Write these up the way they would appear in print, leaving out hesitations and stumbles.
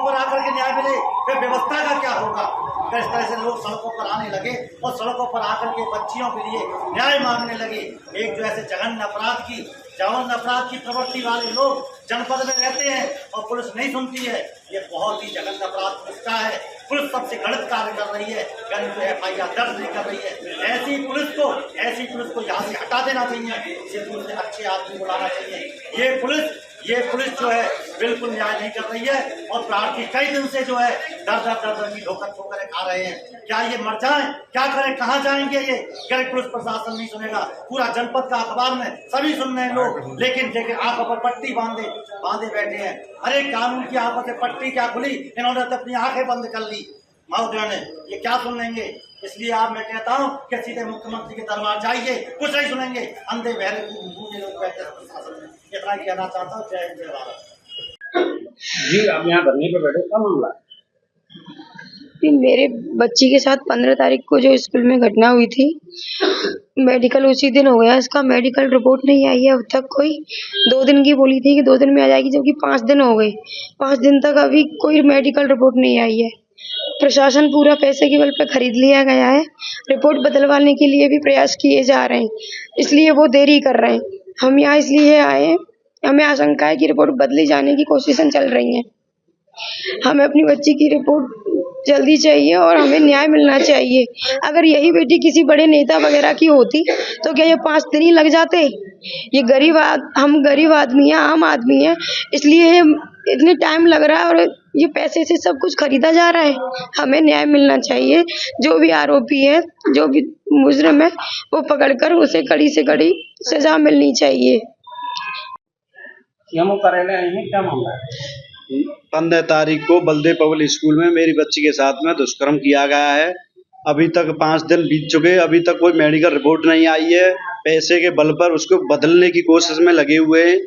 सड़कों पर आकर के न्याय मिले, फिर व्यवस्था का क्या होगा? अगर इस तरह से लोग सड़कों पर आने लगे और सड़कों पर आकर के बच्चियों के लिए न्याय मांगने लगे, एक जो ऐसे जघन्य अपराध की प्रवृत्ति वाले लोग जनपद में रहते हैं और पुलिस नहीं सुनती है, ये बहुत ही जघन्य अपराध पुलिस का है। पुलिस सबसे गलत कार्य कर रही है, यानी जो FIR दर्ज नहीं कर रही है। ऐसी पुलिस को यहाँ से हटा देना चाहिए, इसे दूसरे अच्छे आदमी बुलाना चाहिए। ये पुलिस जो है बिल्कुल न्याय नहीं कर रही है और प्रार्थी कई दिन से जो है दर की ठोकर खा रहे हैं। क्या ये मर जाएं? क्या करें? कहाँ जाएंगे ये? क्या पुलिस प्रशासन नहीं सुनेगा? पूरा जनपद का अखबार में सभी सुन रहे हैं लोग, लेकिन आंखों पर पट्टी बांधे बैठे हैं। अरे कानून की आंखों से पट्टी क्या खुली, इन्होंने तो अपनी आंखें बंद कर ली महोदय ने, ये क्या सुन लेंगे? इसलिए आप मैं कहता हूँ कि सीधे मुख्यमंत्री के दरबार जाइए, कुछ नहीं सुनेंगे, अंधे बहरे लोग बैठे प्रशासन में। इतना ही कहना चाहता हूँ। जय हिंद, जय भारत। जी, आप यहाँ धरने पे बैठे, क्या मामला है? मेरे बच्ची के साथ 15 तारीख को जो स्कूल में घटना हुई थी, मेडिकल उसी दिन हो गया, इसका मेडिकल रिपोर्ट नहीं आई है अब तक। कोई 2 दिन की बोली थी कि 2 दिन में आ जाएगी, जबकि 5 दिन हो गए। 5 दिन तक अभी कोई मेडिकल रिपोर्ट नहीं आई है। प्रशासन पूरा पैसे के बल पे खरीद लिया गया है। रिपोर्ट बदलवाने के लिए भी प्रयास किए जा रहे हैं, इसलिए वो देरी कर रहे हैं। हम यहाँ इसलिए आए हैं, हमें आशंका है कि रिपोर्ट बदली जाने की कोशिशें चल रही हैं। हमें अपनी बच्ची की रिपोर्ट जल्दी चाहिए और हमें न्याय मिलना चाहिए। अगर यही बेटी किसी बड़े नेता वगैरह की होती तो क्या ये 5 दिन ही लग जाते? ये हम गरीब आदमी हैं, आम आदमी हैं, इसलिए इतने टाइम लग रहा है और ये पैसे से सब कुछ खरीदा जा रहा है। हमें न्याय मिलना चाहिए। जो भी आरोपी है, जो भी मुजरिम है, वो पकड़कर उसे कड़ी से कड़ी सजा मिलनी चाहिए। सीएमओ कार्यालय आए हैं, क्या मामला है? 15 तारीख को बलदेव पब्लिक स्कूल में मेरी बच्ची के साथ में दुष्कर्म किया गया है। अभी तक 5 दिन बीत चुके, अभी तक कोई मेडिकल रिपोर्ट नहीं आई है। पैसे के बल पर उसको बदलने की कोशिश में लगे हुए हैं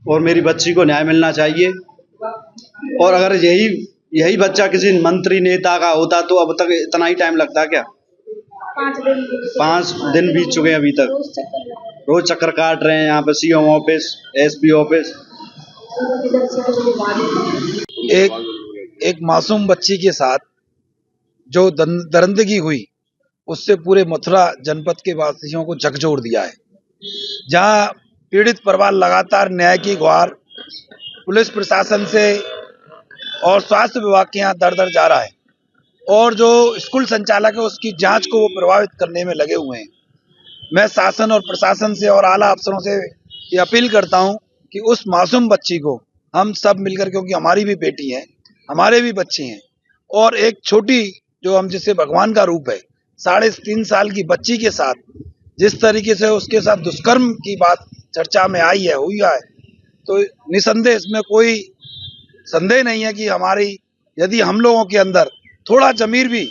और मेरी बच्ची को न्याय मिलना चाहिए। और अगर यही बच्चा किसी मंत्री नेता का होता तो अब तक इतना ही टाइम लगता क्या? 5 दिन बीत चुके हैं अभी तक। रोज चक्कर काट रहे हैं यहाँ पे, CM ऑफिस, SP ऑफिस। एक मासूम बच्ची के साथ जो दरिंदगी हुई, उससे पूरे मथुरा जनपद के वासियों को झकझोर दिया है। जहां पीड़ित परिवार लगातार न्याय की गुहार पुलिस प्रशासन से और स्वास्थ्य विभाग के यहाँ दर जा रहा है, और जो स्कूल संचालक है उसकी जांच को वो प्रभावित करने में लगे हुए हैं। मैं शासन और प्रशासन से और आला अफसरों से ये अपील करता हूं कि उस मासूम बच्ची को हम सब मिलकर, क्योंकि हमारी भी बेटी है, हमारे भी बच्चे हैं, और एक छोटी जो हम जिसे भगवान का रूप है, 3.5 साल की बच्ची के साथ जिस तरीके से उसके साथ दुष्कर्म की बात चर्चा में आई है, हुई है, तो निसंदेह इसमें कोई संदेह नहीं है कि यदि हम लोगों के अंदर थोड़ा जमीर भी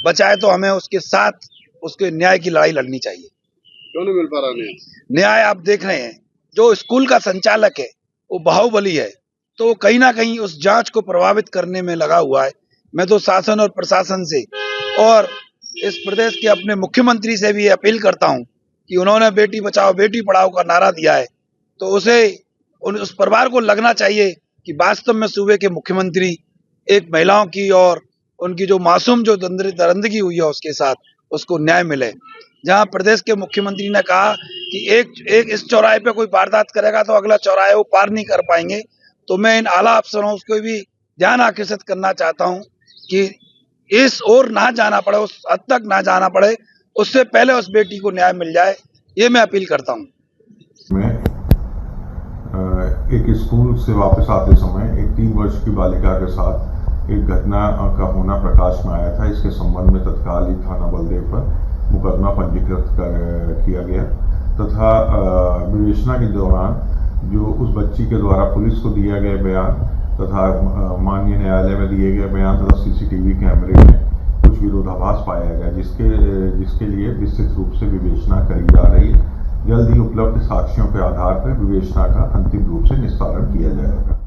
बचाए तो हमें उसके साथ उसके न्याय की लड़ाई लड़नी चाहिए। क्यों नहीं मिल पा रहा न्याय? आप देख रहे हैं जो स्कूल का संचालक है वो बाहुबली है, तो कहीं ना कहीं उस जांच को प्रभावित करने में लगा हुआ है। मैं तो शासन और प्रशासन से और इस प्रदेश के अपने मुख्यमंत्री से भी अपील करता हूं कि उन्होंने बेटी बचाओ बेटी पढ़ाओ का नारा दिया है, तो उस परिवार को लगना चाहिए कि वास्तव में सूबे के मुख्यमंत्री एक महिलाओं की और उनकी जो मासूम जो दरिंदगी हुई है उसके साथ उसको न्याय मिले। जहां प्रदेश के मुख्यमंत्री ने कहा कि एक इस चौराहे पे कोई वारदात करेगा तो अगला चौराहे वो पार नहीं कर पाएंगे, तो मैं इन आला अफसरों को भी ध्यान आकर्षित करना चाहता हूं कि इस ओर ना जाना पड़े, उस हद तक ना जाना पड़े, उससे पहले उस बेटी को न्याय मिल जाए, ये मैं अपील करता हूं। मैं एक स्कूल से वापस आते समय एक 3 वर्ष की बालिका के साथ एक घटना का होना प्रकाश में आया था। इसके संबंध में तत्काल ही थाना बलदेव पर मुकदमा पंजीकृत किया गया तथा विवेचना के दौरान जो उस बच्ची के द्वारा पुलिस को दिया गया बयान तथा माननीय न्यायालय में दिए गए बयान तथा CCTV कैमरे में कुछ विरोधाभास पाया गया, जिसके लिए विस्तृत रूप से विवेचना करी जा रही है। जल्द ही उपलब्ध साक्ष्यों के आधार पर विवेचना का अंतिम रूप से निस्तारण किया जाएगा।